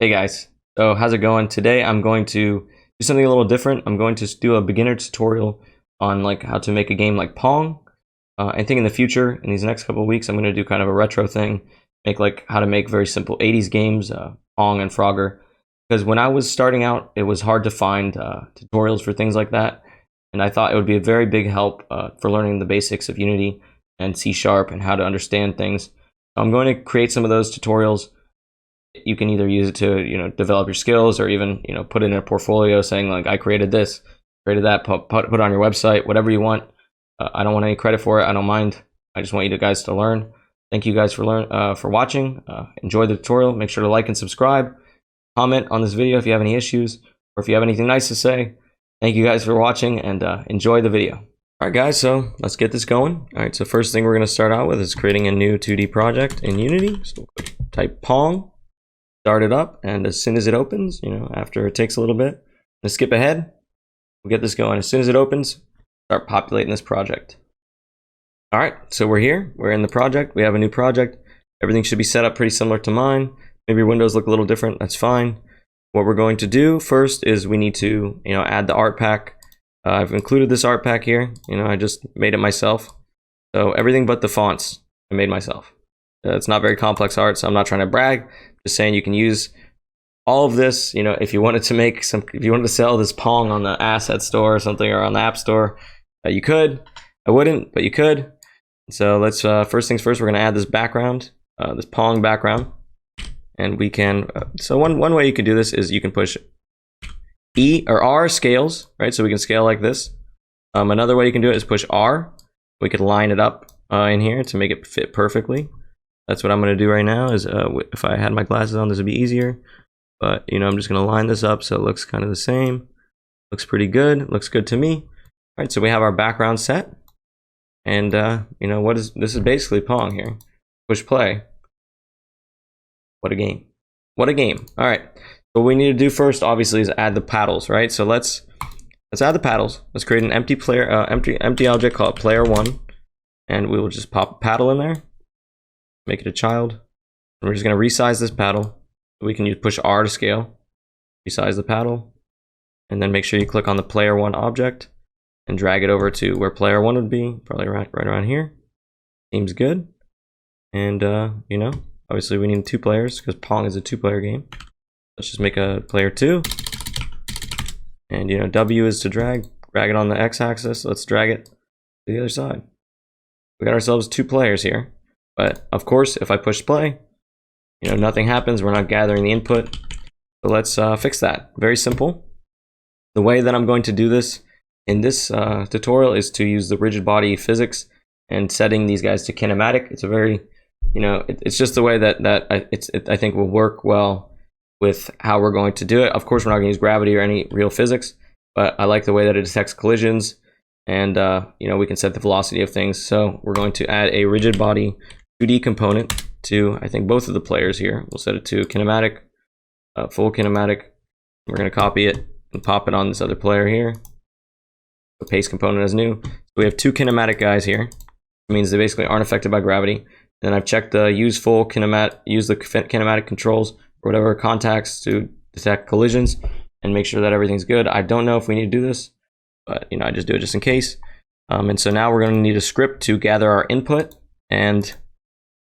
Hey guys, so how's it going? Today I'm going to do something a little different. I'm going to do a beginner tutorial on like how to make a game like Pong. I think in the future, in these next couple of weeks, I'm going to do kind of a retro thing, make like how to make very simple 80s games, Pong and Frogger. Because when I was starting out, it was hard to find tutorials for things like that, and I thought it would be a very big help for learning the basics of Unity and C# and how to understand things. So I'm going to create some of those tutorials. You can either use it to develop your skills, or even put it in a portfolio saying like I created this, created that, put it on your website, whatever you want. I don't want any credit for it. I don't mind. I just want you guys to learn. Thank you guys for watching. Enjoy the tutorial. Make sure to like and subscribe. Comment on this video if you have any issues or if you have anything nice to say. Thank you guys for watching, and enjoy the video. All right guys, so let's get this going. All right, so first thing we're going to start out with is creating a new 2D project in Unity. So type Pong. Start it up, and as soon as it opens, after it takes a little bit, let's skip ahead. We'll get this going. As soon as it opens, start populating this project. All right, so we're here. We're in the project. We have a new project. Everything should be set up pretty similar to mine. Maybe your windows look a little different. That's fine. What we're going to do first is we need to, add the art pack. I've included this art pack here. I just made it myself. So everything but the fonts I made myself. It's not very complex art, so I'm not trying to brag. Just saying you can use all of this, if you wanted to if you wanted to sell this Pong on the asset store or something, or on the app store, you could. I wouldn't, but you could. So let's, first things first, we're gonna add this background, this Pong background. And we can, so one way you can do this is you can push E or R scales, right? So we can scale like this. Another way you can do it is push R. We could line it up in here to make it fit perfectly. That's what I'm going to do right now. Is if I had my glasses on, this would be easier. But I'm just going to line this up so it looks kind of the same. Looks pretty good. Looks good to me. All right, so we have our background set, and this is basically Pong here. Push play. What a game! What a game! All right. What we need to do first, obviously, is add the paddles, right? So let's add the paddles. Let's create an empty player, empty object called player1, and we will just pop a paddle in there. Make it a child. And we're just going to resize this paddle. We can push R to scale, resize the paddle, and then make sure you click on the player1 object and drag it over to where player1 would be, probably right around here. Seems good. And obviously we need 2 players because Pong is a 2-player game. Let's just make a player 2. And W is to drag it on the x-axis. Let's drag it to the other side. We got ourselves 2 players here. But of course, if I push play, nothing happens. We're not gathering the input. So let's fix that. Very simple. The way that I'm going to do this in this tutorial is to use the rigid body physics and setting these guys to kinematic. It's a very, it's just the way that I think will work well with how we're going to do it. Of course, we're not going to use gravity or any real physics, but I like the way that it detects collisions, and we can set the velocity of things. So we're going to add a rigid body 2D component to, I think, both of the players here. We'll set it to kinematic, full kinematic. We're going to copy it and pop it on this other player here. The paste component as new. So we have 2 kinematic guys here. It means they basically aren't affected by gravity. And I've checked the use the kinematic controls or whatever contacts to detect collisions and make sure that everything's good. I don't know if we need to do this, but I just do it just in case. And so now we're going to need a script to gather our input, and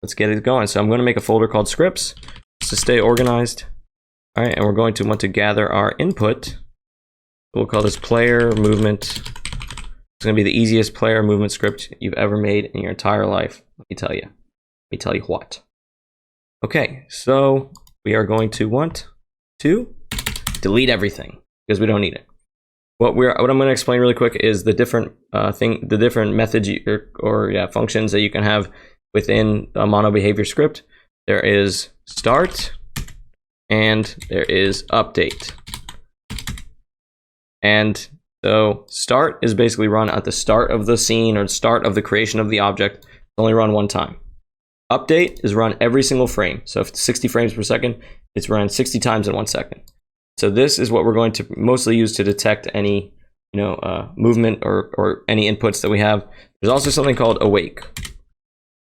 let's get it going. So I'm going to make a folder called scripts just to stay organized. All right, and we're going to want to gather our input. We'll call this player movement. It's going to be the easiest player movement script you've ever made in your entire life. Let me tell you. Let me tell you what. Okay, so we are going to want to delete everything because we don't need it. What I'm going to explain really quick is the different methods or functions that you can have within a mono behavior script. There is start and there is update. And so start is basically run at the start of the scene or start of the creation of the object. It's only run one time. Update is run every single frame. So if it's 60 frames per second, it's run 60 times in 1 second. So this is what we're going to mostly use to detect any movement or any inputs that we have. There's also something called awake,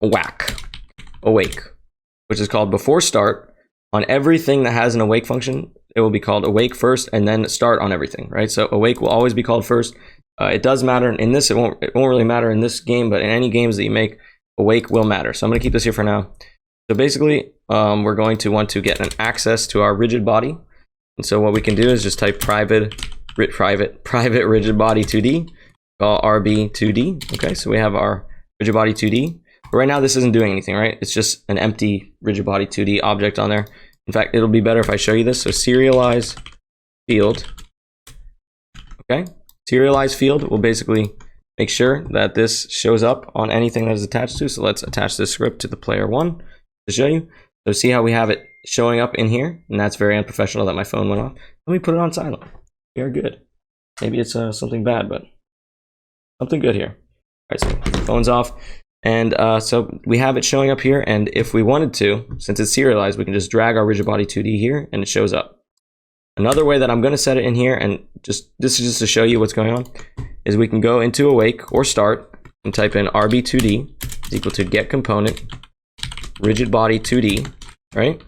which is called before start. on everything that has an awake function, it will be called awake first and then start on everything, right? So awake will always be called first. It does matter in this. It won't really matter in this game, but in any games that you make, awake will matter. So I'm going to keep this here for now. So basically, we're going to want to get an access to our rigid body. And so what we can do is just type private rigid body 2D, call RB2D. Okay, so we have our rigid body 2D. But right now, this isn't doing anything, right? It's just an empty rigid body 2D object on there. In fact, it'll be better if I show you this. So serialize field. Okay, serialize field will basically make sure that this shows up on anything that is attached to. So let's attach this script to the player 1 to show you. So see how we have it showing up in here? And that's very unprofessional that my phone went off. Let me put it on silent. We are good. Maybe it's something bad, but something good here. All right, so phone's off. And so we have it showing up here. And if we wanted to, since it's serialized, we can just drag our rigid body 2D here and it shows up. Another way that I'm going to set it in here, and this is just to show you what's going on, is we can go into awake or start and type in RB2D is equal to get component rigid body 2D, right?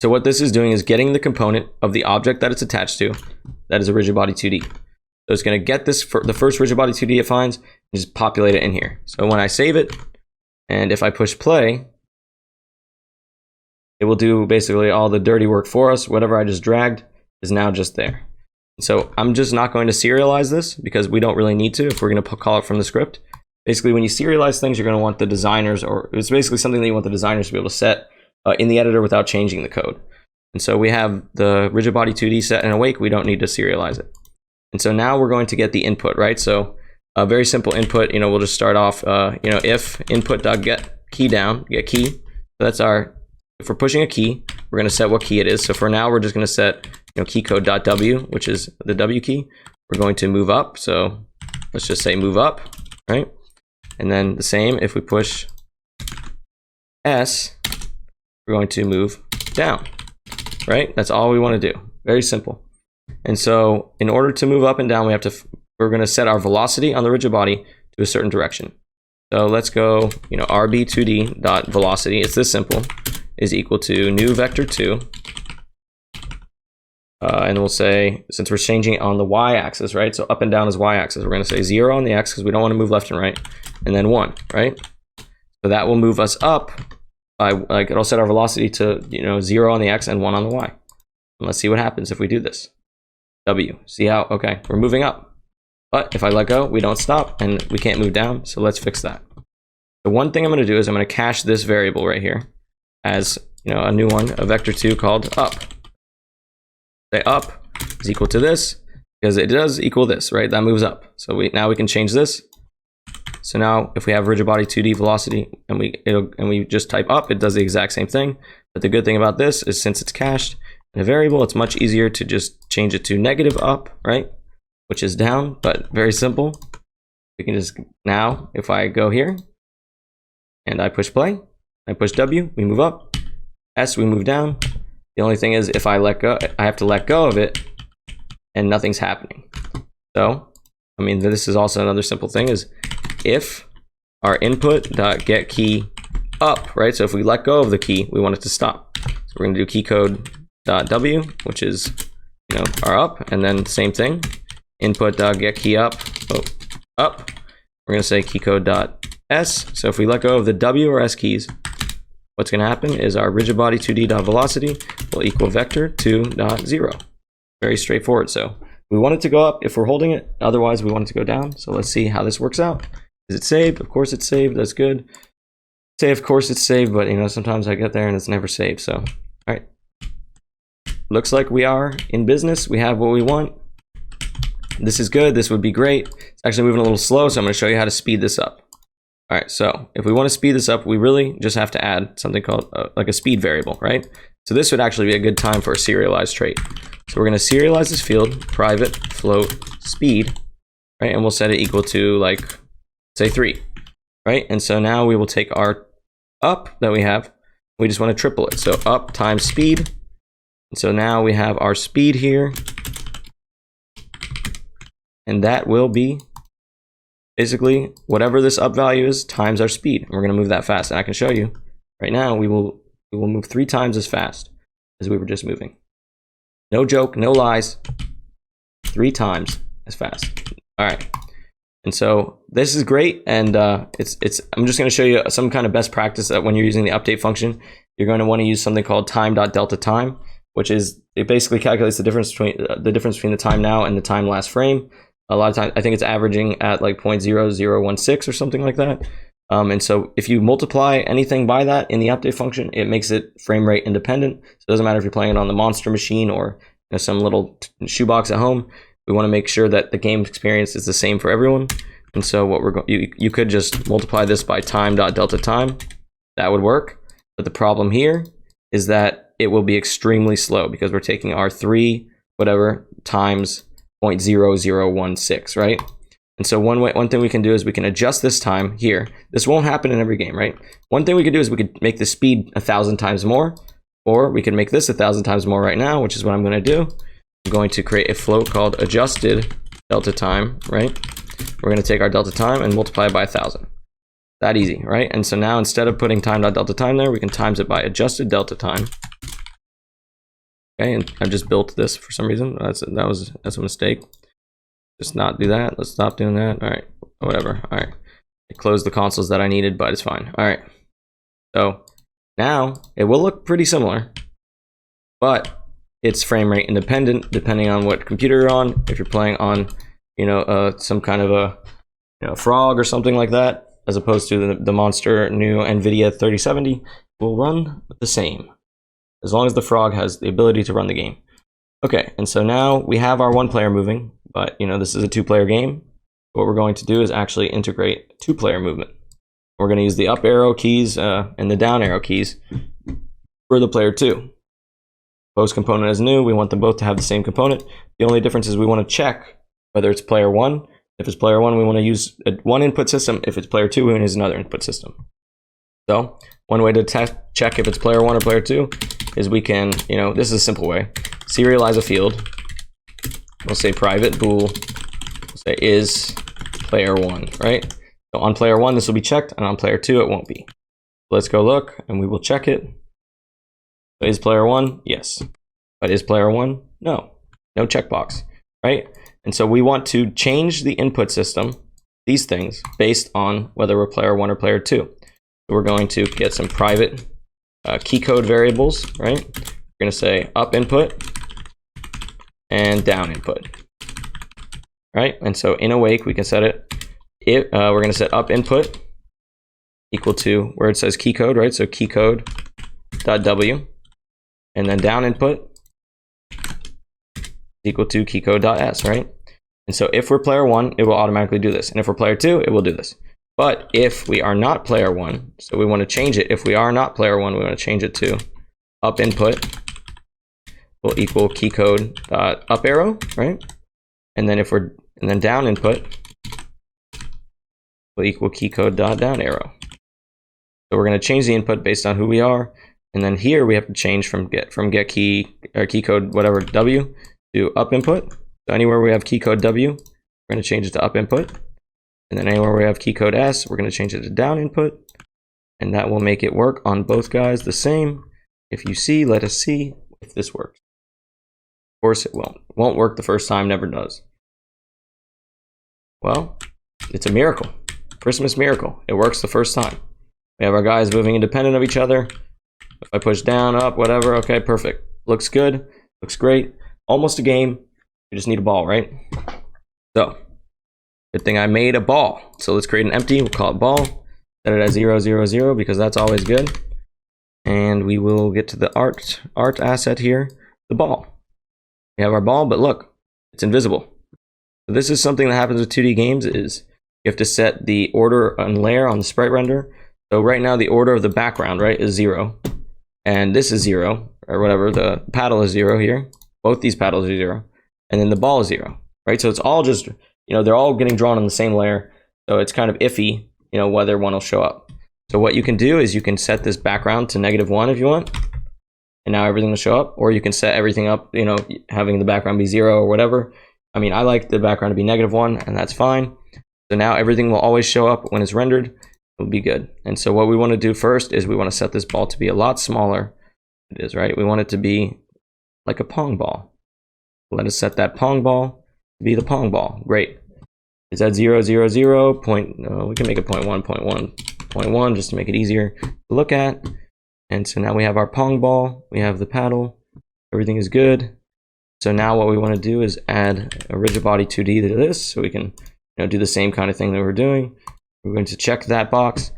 So what this is doing is getting the component of the object that it's attached to, that is a rigid body 2D. So it's going to get this for the first rigid body 2D it finds and just populate it in here. So when I save it, and if I push play, it will do basically all the dirty work for us. Whatever I just dragged is now just there. So I'm just not going to serialize this because we don't really need to if we're going to call it from the script. Basically, when you serialize things, you're going to want the designers, or it's basically something that you want the designers to be able to set in the editor without changing the code. And so we have the rigid body 2D set in awake. We don't need to serialize it. And so now we're going to get the input, right? So a very simple input, we'll just start off, if input.get key down, get key. So that's if we're pushing a key, we're going to set what key it is. So for now, we're just going to set, keycode.w, which is the W key. We're going to move up. So let's just say move up, right? And then the same, if we push S, we're going to move down, right? That's all we want to do. Very simple. And so in order to move up and down, we're going to set our velocity on the rigid body to a certain direction. So let's go, rb2d.velocity. It's this simple, is equal to new vector 2. And we'll say, since we're changing it on the y-axis, right? So up and down is y-axis. We're going to say 0 on the x because we don't want to move left and right, and then 1, right? So that will move us up by, it'll set our velocity to, 0 on the x and 1 on the y. And let's see what happens if we do this. W. See how? Okay, we're moving up. But if I let go, we don't stop and we can't move down. So let's fix that. The one thing I'm going to do is I'm going to cache this variable right here as, a new one, a vector 2 called up. Say up is equal to this because it does equal this, right? That moves up. So now we can change this. So now if we have rigid body 2D velocity and we just type up, it does the exact same thing. But the good thing about this is since it's cached in a variable, it's much easier to just change it to negative up, right? Which is down, but very simple. We can just, now if I go here and I push play, I push W, we move up, S, we move down. The only thing is if I let go, I have to let go of it and nothing's happening. So, this is also another simple thing is if our input.get key up, right? So if we let go of the key, we want it to stop. So we're going to do keycode.w, which is, our up, and then same thing, input.get key up, up. We're going to say keycode.s. So if we let go of the W or S keys, what's going to happen is our rigid body 2d.velocity will equal vector 2.0. Very straightforward. So we want it to go up if we're holding it. Otherwise, we want it to go down. So let's see how this works out. Is it saved? Of course it's saved. That's good. Say, of course it's saved, but sometimes I get there and it's never saved. So, all right. Looks like we are in business. We have what we want. This is good. This would be great. It's actually moving a little slow, so I'm going to show you how to speed this up. All right, so if we want to speed this up, we really just have to add something called like a speed variable, right? So this would actually be a good time for a serialized trait. So we're going to serialize this field, private float speed, right? And we'll set it equal to say 3, right? And so now we will take our up that we have. We just want to triple it. So up times speed. And so now we have our speed here. And that will be basically whatever this up value is times our speed. And we're going to move that fast. And I can show you right now, we will we will move 3 times as fast as we were just moving. No joke, no lies. 3 times as fast. All right. And so this is great, and I'm just going to show you some kind of best practice that when you're using the update function, you're going to want to use something called time.delta time, which is, it basically calculates the difference between the time now and the time last frame. A lot of times, I think it's averaging at like 0.0016 or something like that. And so if you multiply anything by that in the update function, it makes it frame rate independent. So it doesn't matter if you're playing it on the monster machine or some little shoebox at home. We want to make sure that the game experience is the same for everyone. And so what we're going, you could just multiply this by time.delta time. That would work. But the problem here is that it will be extremely slow because we're taking our 3 whatever times 0.0016, right? And so one thing we can do is we can adjust this time here. This won't happen in every game, right? One thing we could do is we could make the speed 1,000 times more, or we can make this 1,000 times more right now, which is what I'm going to do. I'm going to create a float called adjusted delta time, right? We're going to take our delta time and multiply it by 1,000. That easy, right? And so now instead of putting time.delta time there, we can times it by adjusted delta time. Okay, and I've just built this for some reason. That's a mistake. Just not do that. Let's stop doing that. All right, whatever. All right, I closed the consoles that I needed, but it's fine. All right, so now it will look pretty similar, but it's frame rate independent depending on what computer you're on. If you're playing on, some kind of a, frog or something like that, as opposed to the monster new NVIDIA 3070, will run the same as long as the frog has the ability to run the game. Okay, and so now we have our 1-player moving, but this is a 2-player game. What we're going to do is actually integrate 2-player movement. We're going to use the up arrow keys and the down arrow keys for the player 2. Post component is new. We want them both to have the same component. The only difference is we want to check whether it's player 1. If it's player 1, we want to use one input system. If it's player 2, we want to use another input system. So one way to check if it's player 1 or player 2 is we can, this is a simple way. Serialize a field. We'll say private bool. We'll say is player 1, right? So on player 1, this will be checked, and on player 2, it won't be. Let's go look, and we will check it. So is player 1? Yes. But is player 1? No. No checkbox, right? And so we want to change the input system, these things, based on whether we're player 1 or player 2. So we're going to get some private key code variables, right? We're going to say up input and down input, right? And so in awake, we can set it, we're going to set up input equal to where it says key code, right? So key code dot w. And then down input equal to keycode.s, right? And so if we're player 1, it will automatically do this. And if we're player 2, it will do this. But if we are not player 1, so we want to change it. If we are not player 1, we want to change it to up input will equal keycode.up arrow, right? And then down input will equal keycode.down arrow. So we're going to change the input based on who we are. And then here we have to change from get key or key code whatever w to up input. So anywhere we have key code w, we're going to change it to up input. And then anywhere we have key code s, we're going to change it to down input. And that will make it work on both guys the same. If you see, let us see if this works. Of course it won't. It won't work the first time, never does. Well, it's a miracle. Christmas miracle. It works the first time. We have our guys moving independent of each other. If I push down, up, whatever, okay, perfect. Looks good, looks great. Almost a game. We just need a ball, right? So, good thing I made a ball. So let's create an empty, we'll call it ball. Set it at 0, 0, 0, because that's always good. And we will get to the art asset here, the ball. We have our ball, but look, it's invisible. So this is something that happens with 2D games is you have to set the order and layer on the sprite render. So right now the order of the background, right, is 0. And this is 0, or whatever, the paddle is 0 here. Both these paddles are 0. And then the ball is 0, right? So it's all just, they're all getting drawn on the same layer. So it's kind of iffy, whether one will show up. So what you can do is you can set this background to -1 if you want. And now everything will show up. Or you can set everything up, having the background be 0 or whatever. I mean, I like the background to be -1, and that's fine. So now everything will always show up when it's rendered. will be good. And so what we want to do first is we want to set this ball to be a lot smaller. It is, right? We want it to be like a Pong ball. Let us set that Pong ball to be the Pong ball. Great. Is that 0, 0, 0? We can make it 0.1, 0.1, 0.1 just to make it easier to look at. And so now we have our Pong ball. We have the paddle. Everything is good. So now what we want to do is add a rigid body 2D to this, so we can do the same kind of thing that we're doing. We're going to check that box.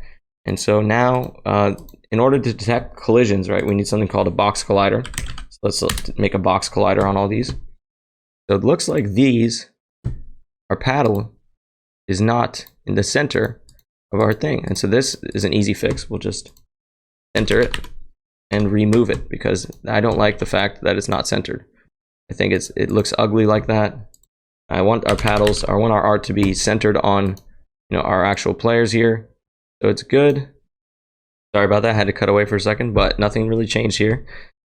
And so now, in order to detect collisions, right, we need something called a box collider. So let's make a box collider on all these. So it looks like our paddle is not in the center of our thing. And so this is an easy fix. We'll just center it and remove it, because I don't like the fact that it's not centered. I think it looks ugly like that. I want our paddles, I want our art to be centered on our actual players here. So it's good. Sorry about that, I had to cut away for a second, but nothing really changed here.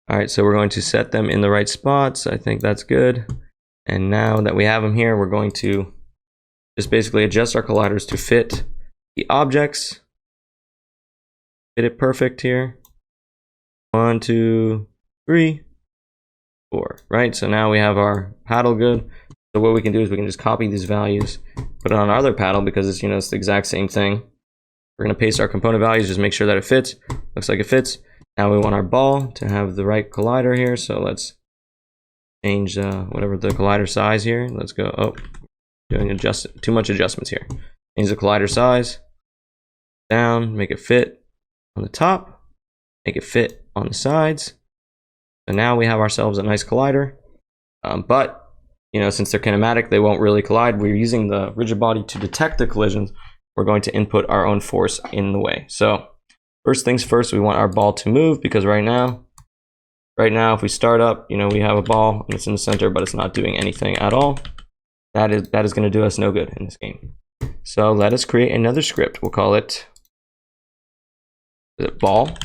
All right, so we're going to set them in the right spots. I think that's good. And now that we have them here, we're going to just basically adjust our colliders to fit the objects. Fit it perfect here. 1, 2, 3, 4, right? So now we have our paddle good. So what we can do is we can just copy these values, put it on our other paddle, because it's it's the exact same thing. We're going to paste our component values, just make sure that it fits. Looks like it fits. Now we want our ball to have the right collider here. So let's change whatever the collider size here. Let's go, doing too much adjustments here. Change the collider size down, make it fit on the top, make it fit on the sides. So now we have ourselves a nice collider. But since they're kinematic, they won't really collide. We're using the rigid body to detect the collisions. We're going to input our own force in the way. So first things first, we want our ball to move, because right now if we start up, we have a ball and it's in the center, but it's not doing anything at all. That is going to do us no good in this game. So let us create another script. We'll call it ball,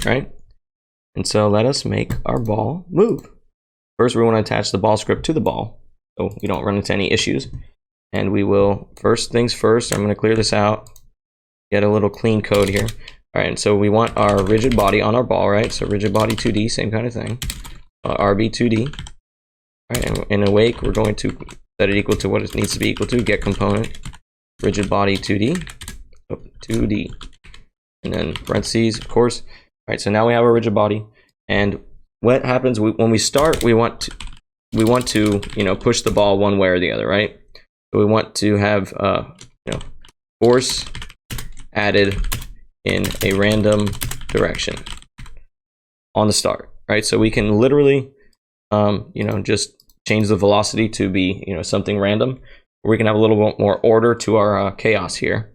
right? And so let us make our ball move. First, we want to attach the ball script to the ball, so we don't run into any issues. And we will, first things first, I'm going to clear this out, get a little clean code here. All right, and so we want our rigid body on our ball, right? So rigid body 2D, same kind of thing. RB2D. All right, and in awake, we're going to set it equal to what it needs to be equal to, get component, rigid body 2D, 2D. And then parentheses, of course. All right, so now we have our rigid body. And what happens when we start, we want to push the ball one way or the other, right? So we want to have force added in a random direction on the start, right? So we can literally just change the velocity to be something random. We can have a little bit more order to our chaos here.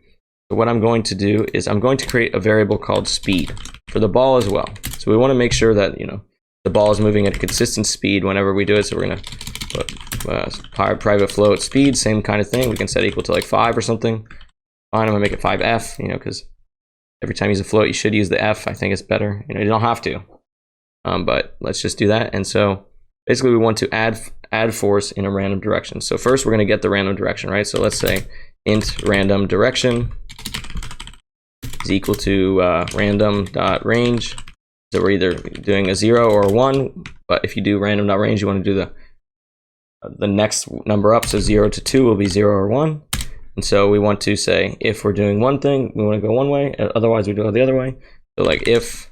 So what I'm going to do is I'm going to create a variable called speed for the ball as well. So we want to make sure that the ball is moving at a consistent speed whenever we do it. So we're going to put private float speed, same kind of thing. We can set equal to like 5 or something. Fine, I'm going to make it 5f, because every time you use a float, you should use the f. I think it's better. You don't have to, but let's just do that. And so basically we want to add force in a random direction. So first we're going to get the random direction, right? So let's say int random direction is equal to random.range. So we're either doing a 0 or a 1, but if you do random.range, you want to do the next number up. So 0 to 2 will be 0 or 1. And so we want to say, if we're doing one thing, we want to go one way, otherwise we do it the other way. So like if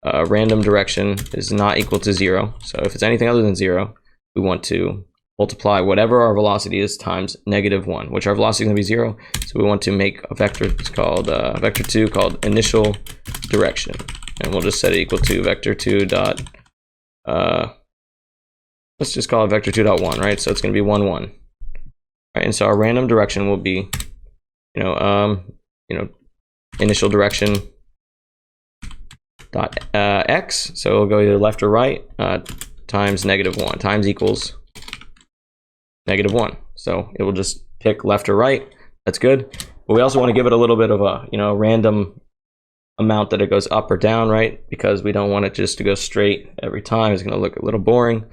random direction is not equal to 0, so if it's anything other than 0, we want to multiply whatever our velocity is times -1, which our velocity is going to be 0. So we want to make a vector, it's called vector2 called initial direction. And we'll just set it equal to vector2 dot, let's just call it vector2.1, right? So it's going to be 1, 1. Right, and so our random direction will be, initial direction dot x. So it'll go either left or right times -1 times equals -1. So it will just pick left or right. That's good. But we also want to give it a little bit of a random amount that it goes up or down, right? Because we don't want it just to go straight every time. It's going to look a little boring.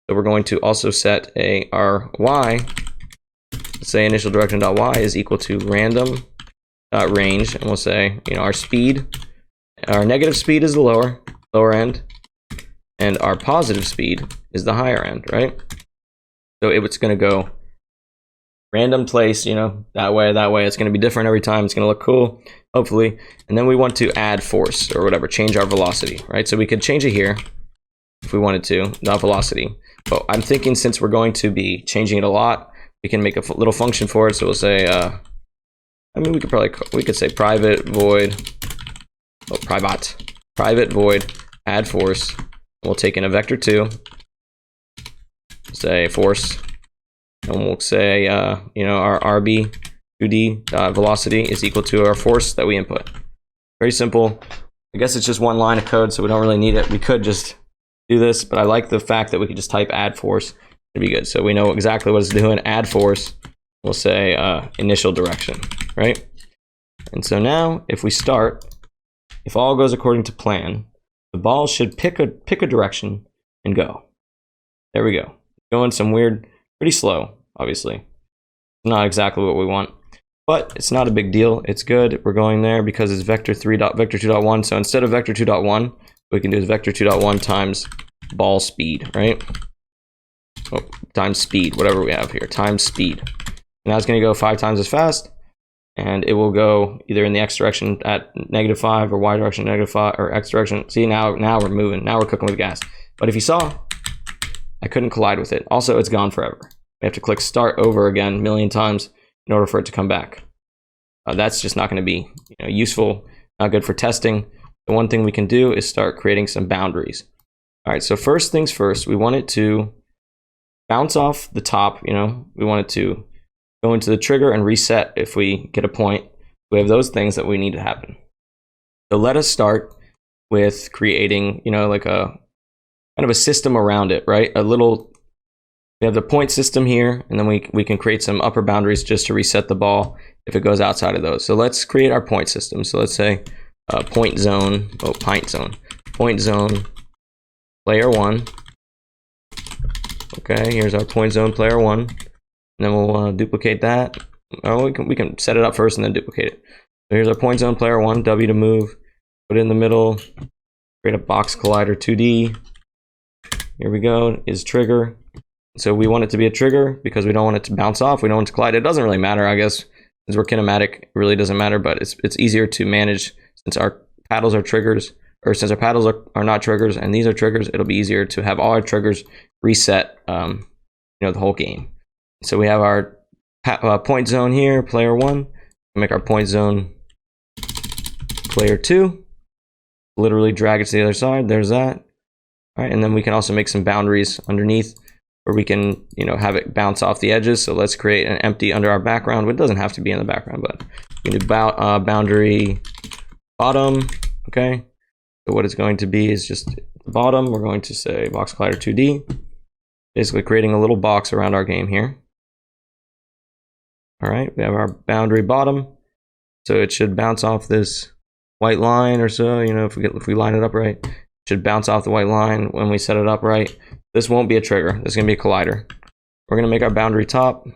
So we're going to also set our y. Let's say initial direction dot y is equal to random dot range, and we'll say, you know, our speed, our negative speed is the lower end, and our positive speed is the higher end, right? So it's going to go random place, you know, that way. It's going to be different every time. It's going to look cool, hopefully. And then we want to add force or whatever, change our velocity, right? So we could change it here if we wanted to, not velocity. But I'm thinking since we're going to be changing it a lot, we can make a little function for it. So we'll say, I mean, we could say private void add force. We'll take in a vector2, say force, and we'll say, you know, our RB2D velocity is equal to our force that we input. Very simple. I guess it's just one line of code, so we don't really need it. We could just do this, but I like the fact that we could just type add force. It'd be good. So we know exactly what it's doing. Add force. We'll say initial direction, right? And so now, if we start, if all goes according to plan, the ball should pick a direction and go. There we go. Going some weird, pretty slow, obviously. Not exactly what we want, but it's not a big deal. It's good. We're going there because it's vector2.1. So instead of vector2.1, we can do is vector2.1 times ball speed, right? Oh, times speed, whatever we have here, times speed. And that's going to go 5 times as fast. And it will go either in the x direction at -5 or y direction -5 or x direction. See, now we're moving. Now we're cooking with gas. But if you saw, I couldn't collide with it. Also, it's gone forever. We have to click start over again a million times in order for it to come back. That's just not going to be, you know, useful, not good for testing. The one thing we can do is start creating some boundaries. All right, so first things first, we want it to bounce off the top. You know, we want it to go into the trigger and reset if we get a point. We have those things that we need to happen. So let us start with creating, you know, like a kind of a system around it, right? We have the point system here, and then we can create some upper boundaries just to reset the ball if it goes outside of those. So let's create our point system. So let's say point zone, player 1. Okay, here's our point zone player 1. And then we'll duplicate that. Oh, we can set it up first and then duplicate it. So here's our point zone player 1, W to move, put it in the middle, create a box collider 2D. Here we go, is trigger. So we want it to be a trigger because we don't want it to bounce off. We don't want it to collide. It doesn't really matter, I guess. Since we're kinematic, it really doesn't matter, but it's easier to manage since our paddles are triggers, or since our paddles are not triggers and these are triggers, it'll be easier to have all our triggers reset, you know, the whole game. So we have our point zone here, player 1. We'll make our point zone player 2. Literally drag it to the other side. There's that. All right, and then we can also make some boundaries underneath where we can, you know, have it bounce off the edges. So let's create an empty under our background. It doesn't have to be in the background, but we can do boundary bottom. Okay. So what it's going to be is just the bottom. We're going to say box collider 2D. Basically creating a little box around our game here. All right, we have our boundary bottom. So it should bounce off this white line or so, you know, if we line it up right. It should bounce off the white line when we set it up right. This won't be a trigger. This is going to be a collider. We're going to make our boundary top.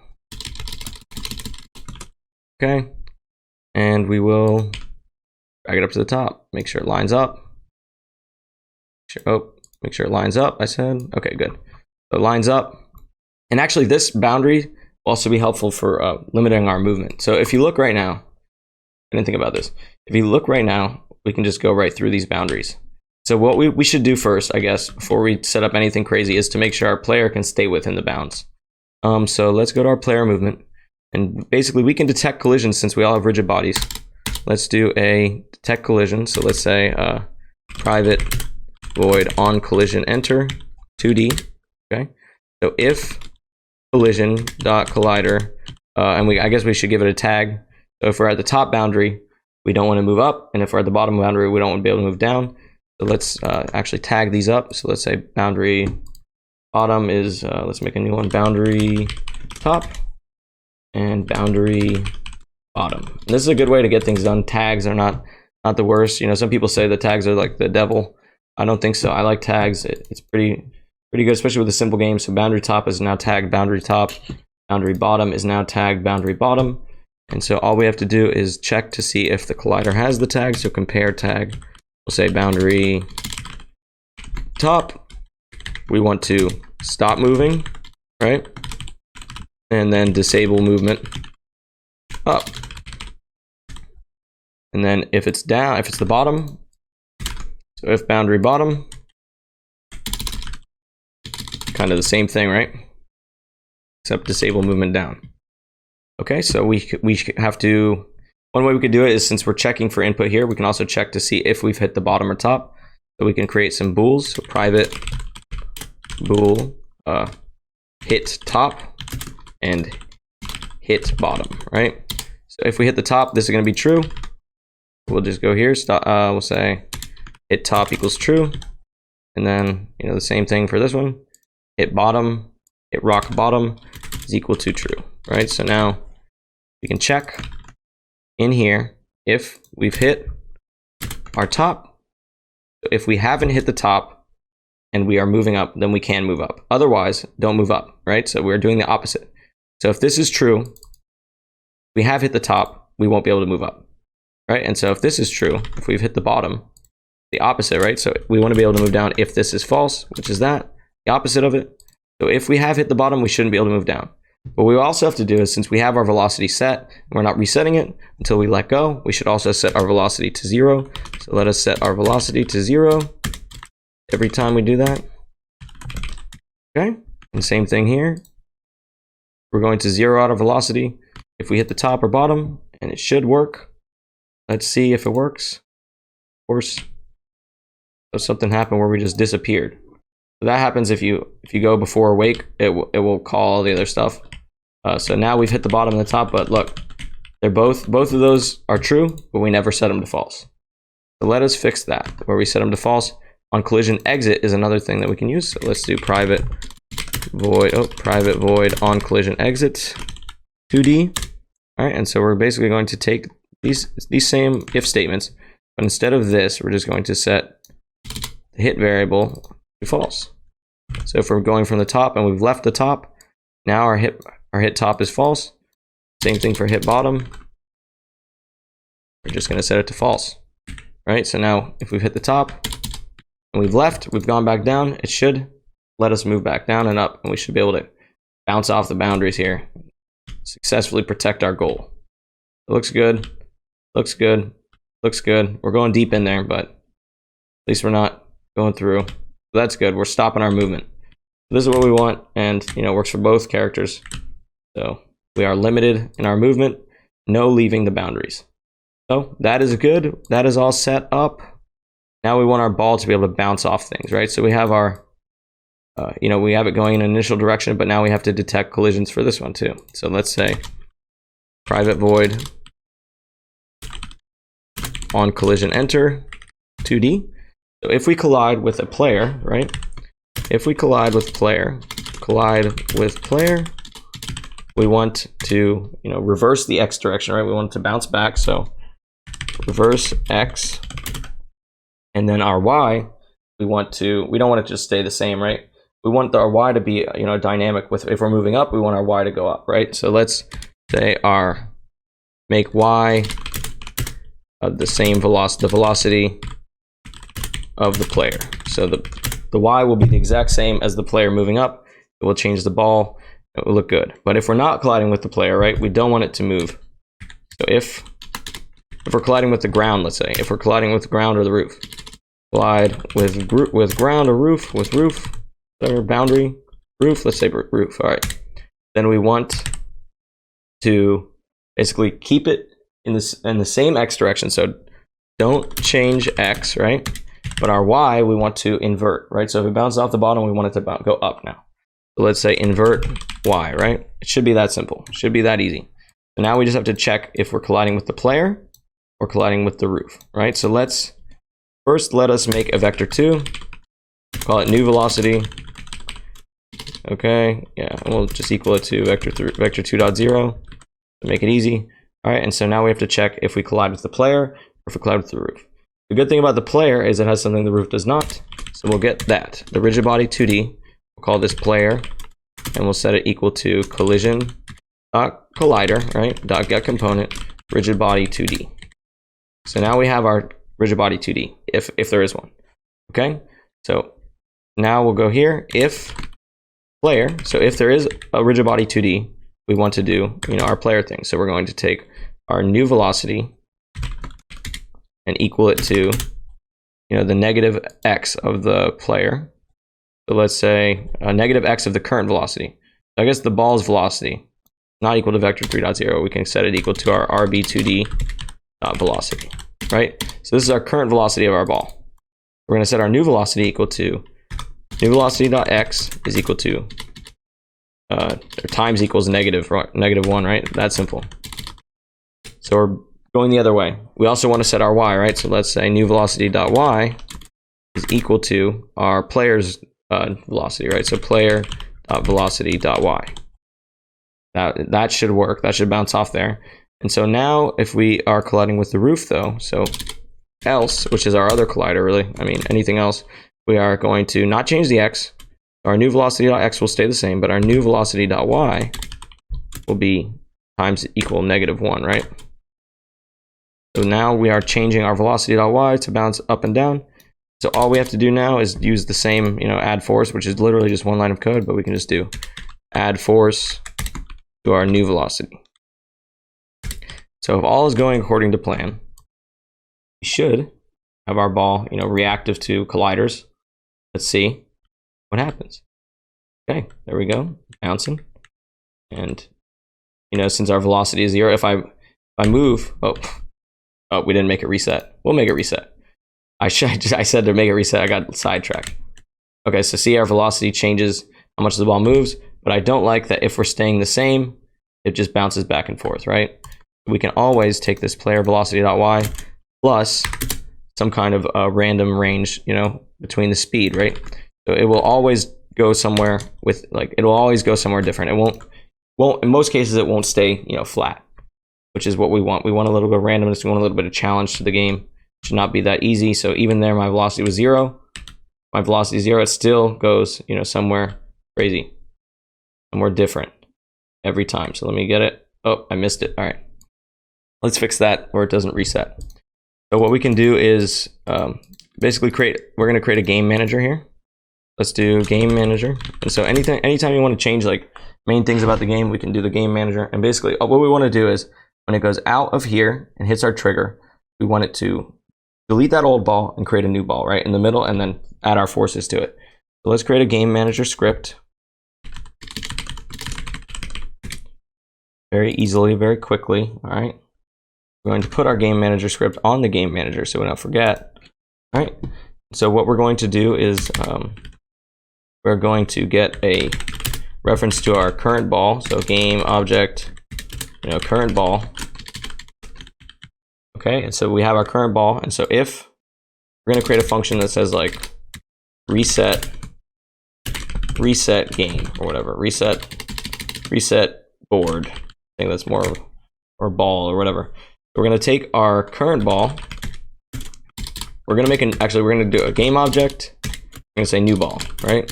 Okay. And we will drag it up to the top. Make sure it lines up. Make sure it lines up, I said. Okay, good. So it lines up. And actually, this boundary will also be helpful for limiting our movement. So if you look right now, I didn't think about this. If you look right now, we can just go right through these boundaries. So what we should do first, I guess, before we set up anything crazy, is to make sure our player can stay within the bounds. So let's go to our player movement. And basically, we can detect collisions since we all have rigid bodies. Let's do a detect collision. So let's say private void on collision enter 2D. Okay. So if collision dot collider, and I guess we should give it a tag. So if we're at the top boundary, we don't want to move up, and if we're at the bottom boundary, we don't want to be able to move down. So let's actually tag these up. So let's say boundary bottom is, let's make a new one, boundary top and boundary bottom. And this is a good way to get things done. Tags are not the worst. You know, some people say the tags are like the devil. I don't think so. I like tags. It's pretty good, especially with a simple game. So boundary top is now tagged boundary top. Boundary bottom is now tagged boundary bottom. And so all we have to do is check to see if the collider has the tag. So compare tag, we'll say boundary top. We want to stop moving, right? And then disable movement up. And then if it's down, if it's the bottom, so if boundary bottom, kind of the same thing, right? Except disable movement down. Okay, so we have to, one way we could do it is, since we're checking for input here, we can also check to see if we've hit the bottom or top. So we can create some bools. So private bool hit top and hit bottom, right? So if we hit the top, this is going to be true. We'll just go here. We'll say hit top equals true, and then the same thing for this one. Hit bottom, hit rock bottom is equal to true, right? So now we can check in here if we've hit our top. If we haven't hit the top and we are moving up, then we can move up. Otherwise, don't move up, right? So we're doing the opposite. So if this is true, we have hit the top, we won't be able to move up, right? And so if this is true, if we've hit the bottom, the opposite, right? So we want to be able to move down if this is false, which is that, the opposite of it. So if we have hit the bottom, we shouldn't be able to move down. What we also have to do is, since we have our velocity set, we're not resetting it until we let go, we should also set our velocity to 0. So let us set our velocity to 0 every time we do that. Okay, and same thing here. We're going to 0 out our velocity if we hit the top or bottom, and it should work. Let's see if it works. Of course, so something happened where we just disappeared. So that happens if you go before wake, it will call all the other stuff. So now we've hit the bottom and the top, but look, they're both of those are true, but we never set them to false. So let us fix that, where we set them to false. On collision exit is another thing that we can use. So let's do private void on collision exit 2D. All right, and so we're basically going to take these same if statements, but instead of this, we're just going to set the hit variable to false. So if we're going from the top and we've left the top, now our hit top is false. Same thing for hit bottom. We're just going to set it to false, right? So now if we've hit the top and we've left, we've gone back down, it should let us move back down and up, and we should be able to bounce off the boundaries here, successfully protect our goal. It looks good, looks good, looks good. We're going deep in there, but at least we're not going through. So that's good. We're stopping our movement. This is what we want, and works for both characters. So we are limited in our movement, no leaving the boundaries. So that is good. That is all set up. Now we want our ball to be able to bounce off things, right? So we have our, we have it going in an initial direction, but now we have to detect collisions for this one too. So let's say private void on collision enter 2D. So if we collide with a player, right? If we collide with player, we want to, reverse the X direction, right? We want it to bounce back. So reverse X, and then our Y, we don't want it to just stay the same, right? We want our Y to be, dynamic with, if we're moving up, we want our Y to go up, right? So let's say make Y the same velocity, the velocity of the player. So the Y will be the exact same as the player moving up. It will change the ball. It will look good. But if we're not colliding with the player, right, we don't want it to move. So if we're colliding with the ground, let's say, if we're colliding with the ground or the roof, collide with ground or roof, with roof, whatever, boundary, roof, let's say roof, all right. Then we want to basically keep it in the same X direction. So don't change X, right? But our Y, we want to invert, right? So if it bounces off the bottom, we want it to go up now. So let's say invert Y, right? It should be that simple. It should be that easy. So now we just have to check if we're colliding with the player or colliding with the roof, right? So let us make a vector 2, call it new velocity. Okay, yeah, and we'll just equal it to vector 2.0 to make it easy. All right, and so now we have to check if we collide with the player or if we collide with the roof. The good thing about the player is it has something the roof does not. So we'll get that. The rigid body 2D, we'll call this player, and we'll set it equal to collision dot collider, right? Dot get component rigid body 2D. So now we have our rigid body 2D if there is one. Okay, so now we'll go here if player. So if there is a rigid body 2D, we want to do our player thing. So we're going to take our new velocity and equal it to the negative x of the player. So let's say negative x of the current velocity. So I guess the ball's velocity not equal to vector 3.0. We can set it equal to our RB2D velocity, right? So this is our current velocity of our ball. We're going to set our new velocity equal to new velocity.x is equal to or times equals negative 1, right? That's simple. So we're going the other way. We also want to set our y, right? So let's say new velocity.y is equal to our player's velocity, right? So player.velocity.y. That should work. That should bounce off there. And so now if we are colliding with the roof though, so else, which is our other collider really, I mean anything else, we are going to not change the x. Our new velocity.x will stay the same, but our new velocity.y will be times equal negative 1, right? So now we are changing our velocity.y to bounce up and down. So all we have to do now is use the same, add force, which is literally just one line of code, but we can just do add force to our new velocity. So if all is going according to plan, we should have our ball, reactive to colliders. Let's see what happens. Okay, there we go, bouncing. And since our velocity is 0, if I move, oh, we didn't make it reset. We'll make it reset. I said to make it reset, I got sidetracked. Okay, so see our velocity changes how much the ball moves, but I don't like that if we're staying the same, it just bounces back and forth, right? We can always take this player velocity.y plus some kind of random range, between the speed, right? So it will always go somewhere with it will always go somewhere different. It won't in most cases it won't stay, flat, which is what we want. We want a little bit of randomness. We want a little bit of challenge to the game. It should not be that easy. So even there, my velocity was 0. My velocity is 0. It still goes, somewhere crazy, somewhere different every time. So let me get it. Oh, I missed it. All right. Let's fix that where it doesn't reset. So what we can do is basically we're going to create a game manager here. Let's do game manager. And so anytime you want to change main things about the game, we can do the game manager. And basically what we want to do is when it goes out of here and hits our trigger, we want it to delete that old ball and create a new ball right in the middle and then add our forces to it. So let's create a game manager script. Very easily, very quickly, all right? We're going to put our game manager script on the game manager so we don't forget, all right? So what we're going to do is we're going to get a reference to our current ball. So game object, current ball. Okay, and so we have our current ball. And so if we're going to create a function that says reset game or whatever, reset board. I think that's more or ball or whatever. We're going to take our current ball. We're going to we're going to do a game object. We're going to say new ball, right?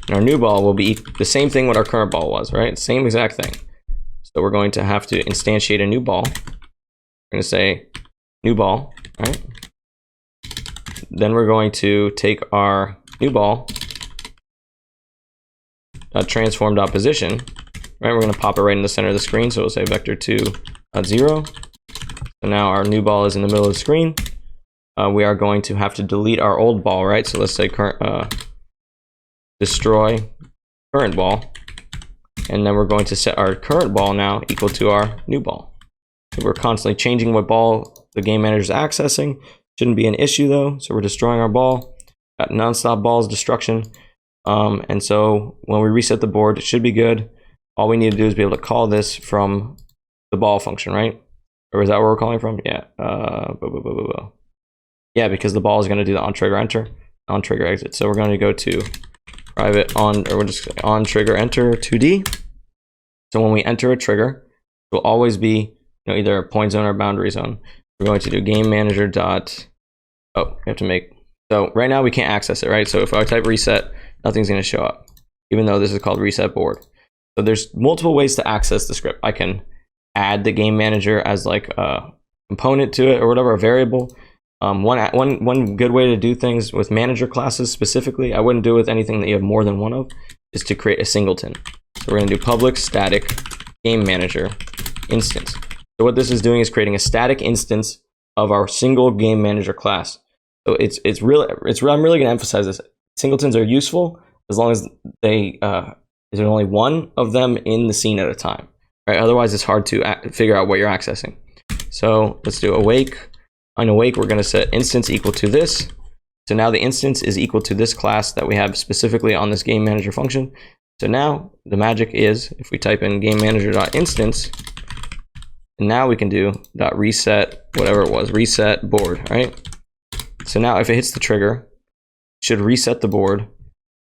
And our new ball will be the same thing what our current ball was, right? Same exact thing. So we're going to have to instantiate a new ball. We're going to say new ball, right? Then we're going to take our new ball, transform.position, right? We're going to pop it right in the center of the screen. So we'll say vector2.0. So now our new ball is in the middle of the screen. We are going to have to delete our old ball, right? So let's say destroy current ball. And then we're going to set our current ball now equal to our new ball. So we're constantly changing what ball the game manager is accessing. Shouldn't be an issue though. So we're destroying our ball. Got nonstop balls destruction. And so when we reset the board, it should be good. All we need to do is be able to call this from the ball function, right? Or is that where we're calling from? Yeah. Yeah, because the ball is going to do the on trigger enter, on trigger exit. So we're going to go to private on, or we'll just say on trigger enter 2D. So when we enter a trigger, it will always be either a point zone or boundary zone. We're going to do game manager dot. Oh, we have to make. So right now we can't access it, right? So if I type reset, nothing's going to show up, even though this is called reset board. So there's multiple ways to access the script. I can add the game manager as like a component to it or whatever, a variable. One good way to do things with manager classes specifically, I wouldn't do it with anything that you have more than one of, is to create a singleton. So we're going to do public static game manager instance. So what this is doing is creating a static instance of our single game manager class. So I'm really going to emphasize this. Singletons are useful as long as there's only one of them in the scene at a time, right? Otherwise, it's hard to figure out what you're accessing. So let's do awake. On awake, we're going to set instance equal to this. So now the instance is equal to this class that we have specifically on this game manager function. So now the magic is if we type in game manager.instance, and now we can do .reset, whatever it was, reset board, right? So now if it hits the trigger, it should reset the board.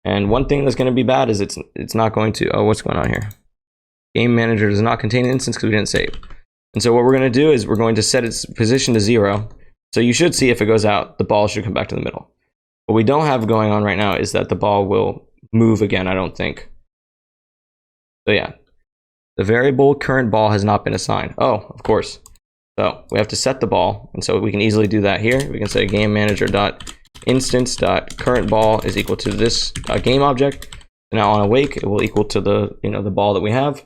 And one thing that's going to be bad is it's not going to, oh, what's going on here? Game manager does not contain an instance because we didn't save. And so what we're going to do is we're going to set its position to 0. So you should see if it goes out, the ball should come back to the middle. What we don't have going on right now is that the ball will move again, I don't think. So yeah, the variable current ball has not been assigned. Oh, of course. So we have to set the ball. And so we can easily do that here. We can say game manager.instance.current ball is equal to this game object. And now on awake, it will equal to the ball that we have.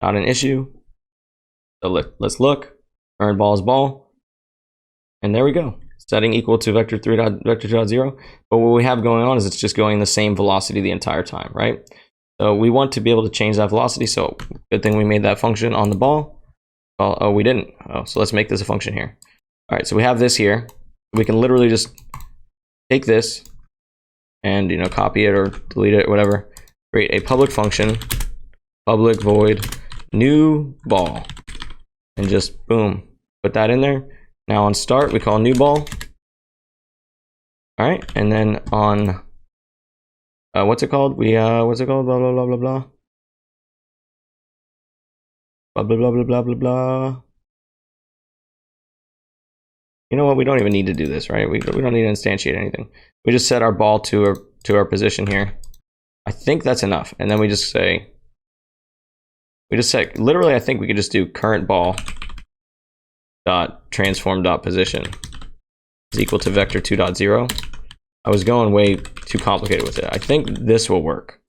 Not an issue. So let's look. Current ball is ball. And there we go. Setting equal to vector2.0. But what we have going on is it's just going the same velocity the entire time, right? So we want to be able to change that velocity. So good thing we made that function on the ball. Oh, we didn't. Oh, so let's make this a function here. All right, so we have this here. We can literally just take this and copy it or delete it, whatever. Create a public function, public void new ball, and just boom, put that in there. Now on start, we call new ball. All right, and then on what's it called? What's it called? Blah blah blah blah blah. Blah blah blah blah blah blah blah. You know what? We don't even need to do this, right? We don't need to instantiate anything. We just set our ball to our position here. I think that's enough, and then we just say. We just set, literally, I think we could just do current ball dot transform dot position is equal to vector 2.0. I was going way too complicated with it. I think this will work.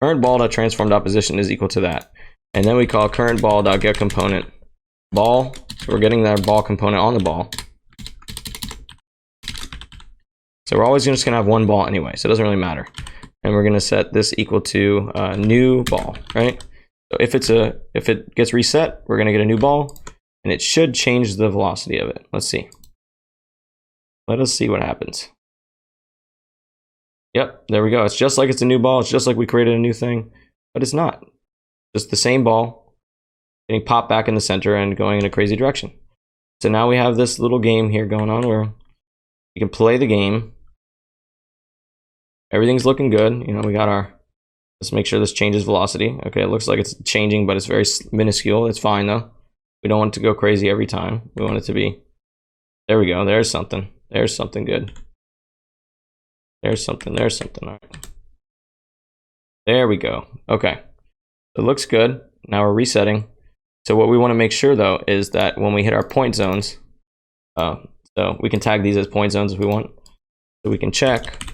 Current ball dot transform dot position is equal to that. And then we call current ball dot get component ball. So we're getting that ball component on the ball. So we're always just gonna have one ball anyway, so it doesn't really matter. And we're gonna set this equal to new ball, right? So if it gets reset, we're gonna get a new ball, and it should change the velocity of it. Let's see. Let us see what happens. Yep, there we go. It's just like it's a new ball. It's just like we created a new thing, but it's not. Just the same ball getting popped back in the center and going in a crazy direction. So now we have this little game here going on where you can play the game. Everything's looking good. We got our, let's make sure this changes velocity. Okay, it looks like it's changing, but it's very minuscule. It's fine though. We don't want it to go crazy every time. We want it to be, there we go. There's something. There's something good. There's something. All right. There we go. Okay. It looks good. Now we're resetting. So what we want to make sure though is that when we hit our point zones, so we can tag these as point zones if we want. So we can check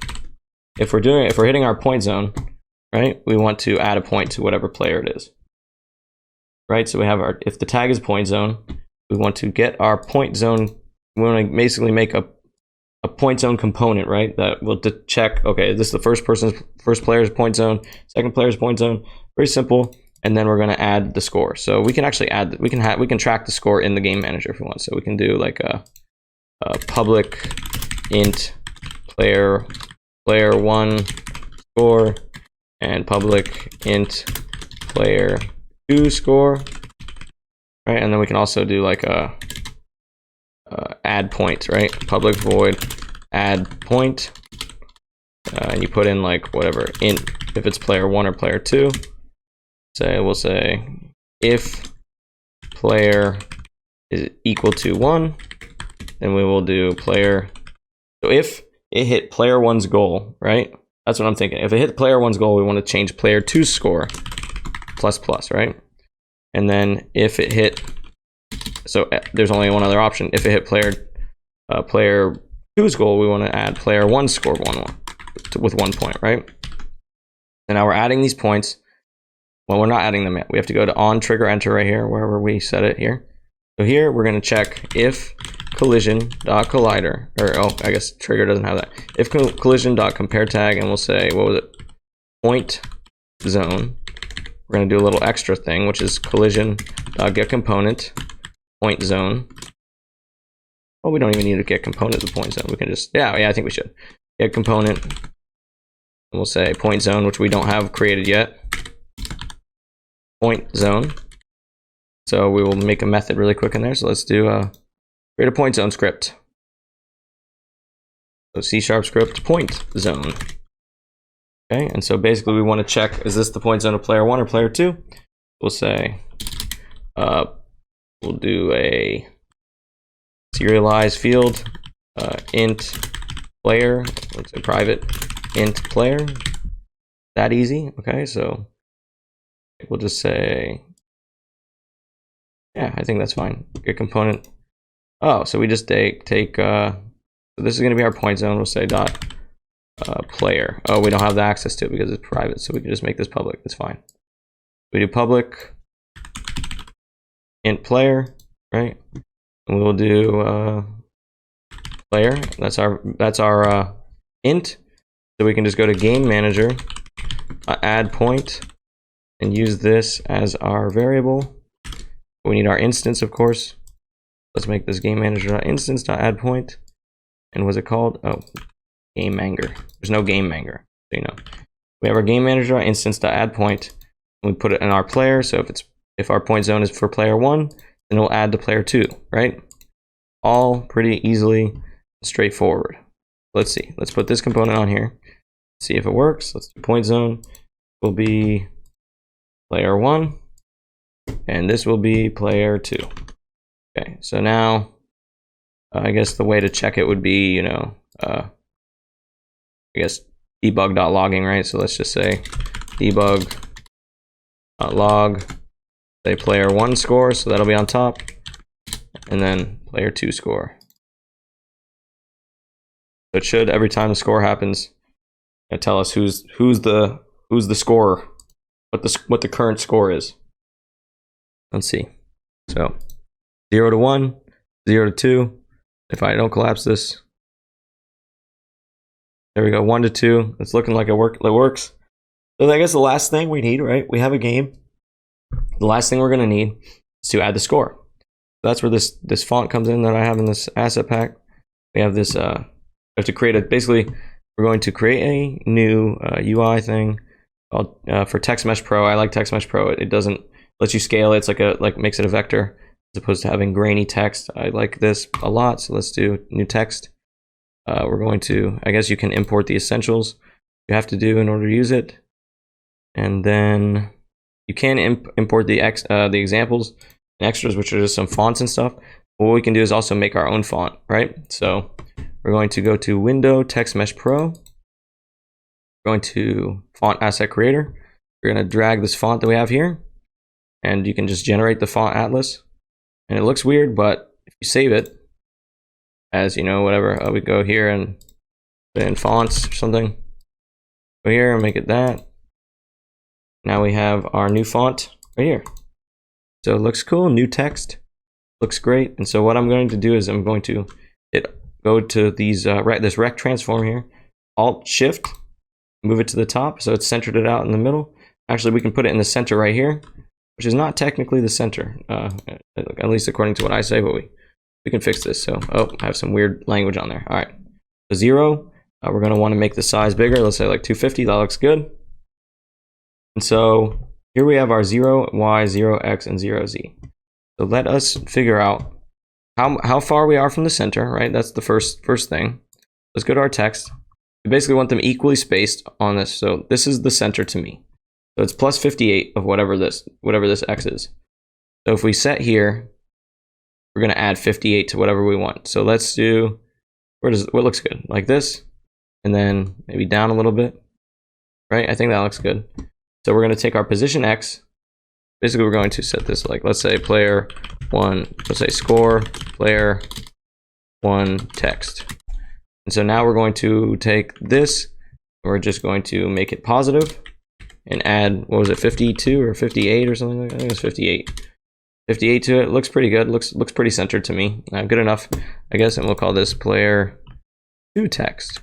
if we're hitting our point zone, right? We want to add a point to whatever player it is. Right? So we have if the tag is point zone, we want to get our point zone. We want to basically make a point zone component, right? That will check, okay, this is the first player's point zone, second player's point zone. Very simple. And then we're going to add the score. So we can actually add, we can track the score in the game manager if we want. So we can do like a public int player 1 score and public int player 2 score, right? And then we can also do like a add point, right? Public void add point, and you put in like whatever int if it's player 1 or player 2. We'll say if player is equal to 1, then we will do player. So if it hit player 1's goal, right? That's what I'm thinking. If it hit player 1's goal, we want to change player 2's score. plus plus, right? And then if it hit, so there's only one other option. If it hit player 2's goal, we want to add player 1's score with 1 point, right? And now we're adding these points. Well, we're not adding them yet. We have to go to on trigger enter right here, wherever we set it here. So here we're going to check if collision.collider, or oh, I guess trigger doesn't have that. If collision.compare tag, and we'll say, what was it? Point zone. We're going to do a little extra thing, which is collision.get component point zone. Well, we don't even need to get component the point zone. We can just, yeah, I think we should. Get component, and we'll say point zone, which we don't have created yet. Point zone. So we will make a method really quick in there. So let's do create a point zone script. So C# script point zone. Okay, and so basically we want to check, is this the point zone of player 1 or player 2? We'll say, we'll do a serialized field, int player, let's say private int player. That easy, okay, so we'll just say, yeah, I think that's fine. Get component. Oh, so we just take so this is going to be our point zone. We'll say dot player. Oh, we don't have the access to it because it's private, so we can just make this public. That's fine. We do public int player, right? And we'll do player. That's our int. So we can just go to game manager, add point, and use this as our variable. We need our instance, of course. Let's make this game manager.instance.add point. And what's it called? Oh, game manger. There's no game manger, so you know. We have our game manager.instance.add point, and we put it in our player. So if our point zone is for player 1, then we'll add to player 2, right? All pretty easily straightforward. Let's see. Let's put this component on here. See if it works. Let's do point zone. Will be player 1. And this will be player 2. Okay, so now I guess the way to check it would be, you know, I guess debug.logging, right? So let's just say debug.log, say player 1 score, so that'll be on top, and then player 2 score. So it should, every time the score happens, tell us who's the scorer, what the current score is. Let's see. So 0 to 1, 0 to 2. If I don't collapse this, there we go. 1 to 2. It's looking like it works. So I guess the last thing we need, right? We have a game. The last thing we're going to need is to add the score. That's where this font comes in that I have in this asset pack. We have this. We have to create a. Basically, we're going to create a new UI thing called for TextMesh Pro. I like TextMesh Pro. It doesn't let you scale it. It's like makes it a vector as opposed to having grainy text. I like this a lot. So let's do new text. We're going to, I guess you can import the essentials you have to do in order to use it. And then you can import the examples and extras, which are just some fonts and stuff. What we can do is also make our own font, right? So we're going to go to Window, TextMesh Pro. We're going to Font Asset Creator. We're going to drag this font that we have here, and you can just generate the font atlas. And it looks weird, but if you save it as, you know, whatever, we go here and put in fonts or something. Go here and make it that. Now we have our new font right here. So it looks cool, new text, looks great. And so what I'm going to do is I'm going to go to these this rect transform here, Alt Shift, move it to the top so it's centered it out in the middle. Actually, we can put it in the center right here, which is not technically the center, at least according to what I say, but we can fix this. So, oh, I have some weird language on there. All right, so 0, we're going to want to make the size bigger. Let's say like 250, that looks good. And so here we have our 0y, 0x, and 0z. So let us figure out how far we are from the center, right? That's the first thing. Let's go to our text. We basically want them equally spaced on this. So this is the center to me. So it's plus 58 of whatever this x is. So if we set here, we're going to add 58 to whatever we want. So let's do, what looks good? Like this, and then maybe down a little bit, right? I think that looks good. So we're going to take our position x, basically we're going to set this like, let's say player one, let's say score player one text. And so now we're going to take this, we're just going to make it positive and add, what was it, 52 or 58 or something like that? I think it was 58. 58 to it. Looks pretty good. Looks pretty centered to me. Good enough, I guess. And we'll call this player 2 text,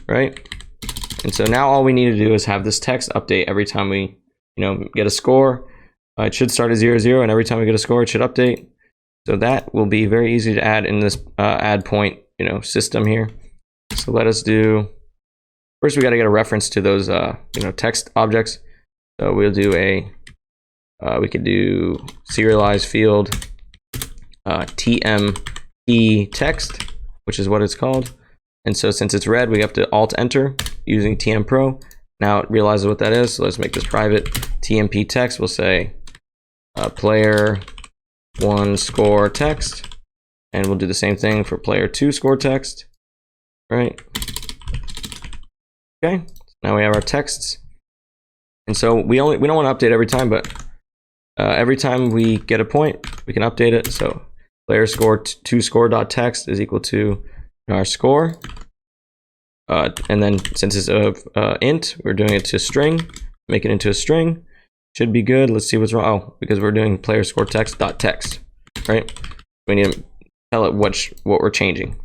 right? And so now all we need to do is have this text update every time we, get a score. It should start at 0, 0, and every time we get a score, it should update. So that will be very easy to add in this add point, system here. So let us do. First, we got to get a reference to those, text objects. So we'll do we could do serialized field TMP text, which is what it's called. And so since it's red, we have to Alt Enter using TM Pro. Now it realizes what that is. So let's make this private. TMP text. We'll say player 1 score text, and we'll do the same thing for player 2 score text. Right. Okay. Now we have our texts, and so we don't want to update every time, but every time we get a point, we can update it. So player score 2 score dot text is equal to our score, and then since it's int, we're doing it to string. Make it into a string. Should be good. Let's see what's wrong. Oh, because we're doing player score text dot text, right? We need to tell it what we're changing.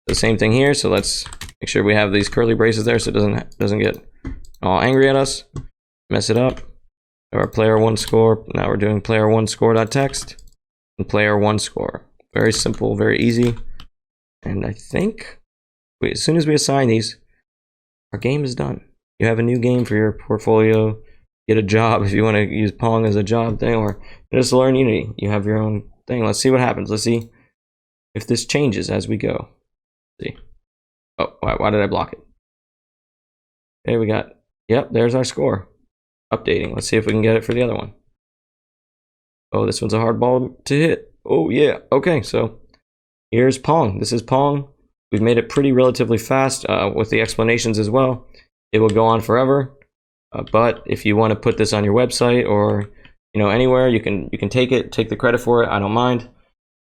The same thing here. So let's make sure we have these curly braces there, so it doesn't get all angry at us, mess it up. Our player 1 score. Now we're doing player 1 score dot text and player 1 score. Very simple, very easy. And I think as soon as we assign these, our game is done. You have a new game for your portfolio. Get a job if you want to use Pong as a job thing, or just learn Unity. You have your own thing. Let's see what happens. Let's see if this changes as we go. Let's see. Oh, why did I block it? Okay, we got, yep, there's our score. Updating. Let's see if we can get it for the other one. Oh, this one's a hard ball to hit. Oh, yeah. Okay, so here's Pong. This is Pong. We've made it pretty relatively fast with the explanations as well. It will go on forever. But if you want to put this on your website or anywhere, you can take the credit for it. I don't mind.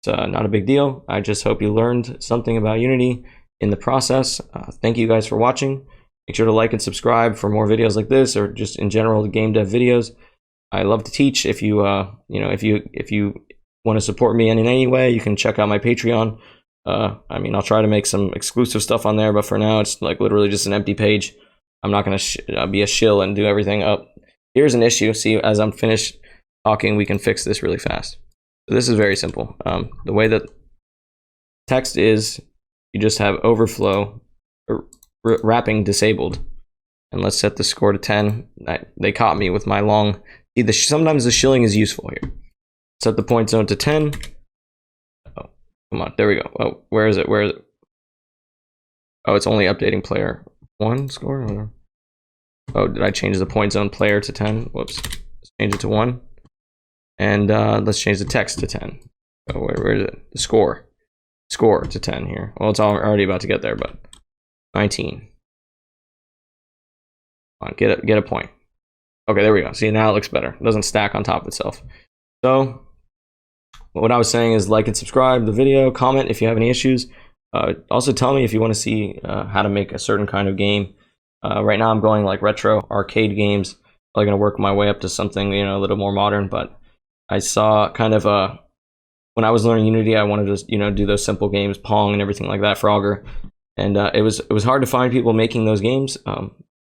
It's not a big deal. I just hope you learned something about Unity in the process. Thank you guys for watching. Make sure to like and subscribe for more videos like this, or just in general game dev videos. I love to teach. If you if you want to support me in any way, you can check out my Patreon. I mean, I'll try to make some exclusive stuff on there, but for now, it's like literally just an empty page. I'm not going to be a shill and do everything up. Here's an issue. See, as I'm finished talking, we can fix this really fast. So this is very simple. The way that text is, you just have overflow wrapping disabled. And let's set the score to 10. They caught me with my long. Sometimes the shilling is useful here. Set the point zone to 10. Oh, come on. There we go. Oh, where is it? Where is it? Oh, it's only updating player 1 score? Or... oh, did I change the point zone player to 10? Whoops. Let's change it to 1. And let's change the text to 10. Oh, where is it? The score. Score to 10 here. Well, it's already about to get there, but 19. Come on, get a point. Okay, there we go. See, now it looks better. It doesn't stack on top of itself. So what I was saying is like and subscribe the video, comment if you have any issues. Also tell me if you want to see how to make a certain kind of game. Right now I'm going like retro arcade games. I'm going to work my way up to something a little more modern, but I saw kind of when I was learning Unity, I wanted to do those simple games, Pong and everything like that, Frogger, and it was hard to find people making those games.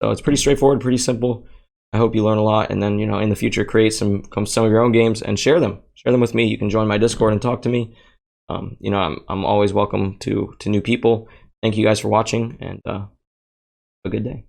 So it's pretty straightforward, pretty simple. I hope you learn a lot, and then in the future create some of your own games and share them with me. You can join my Discord and talk to me. I'm always welcome to new people. Thank you guys for watching, and have a good day.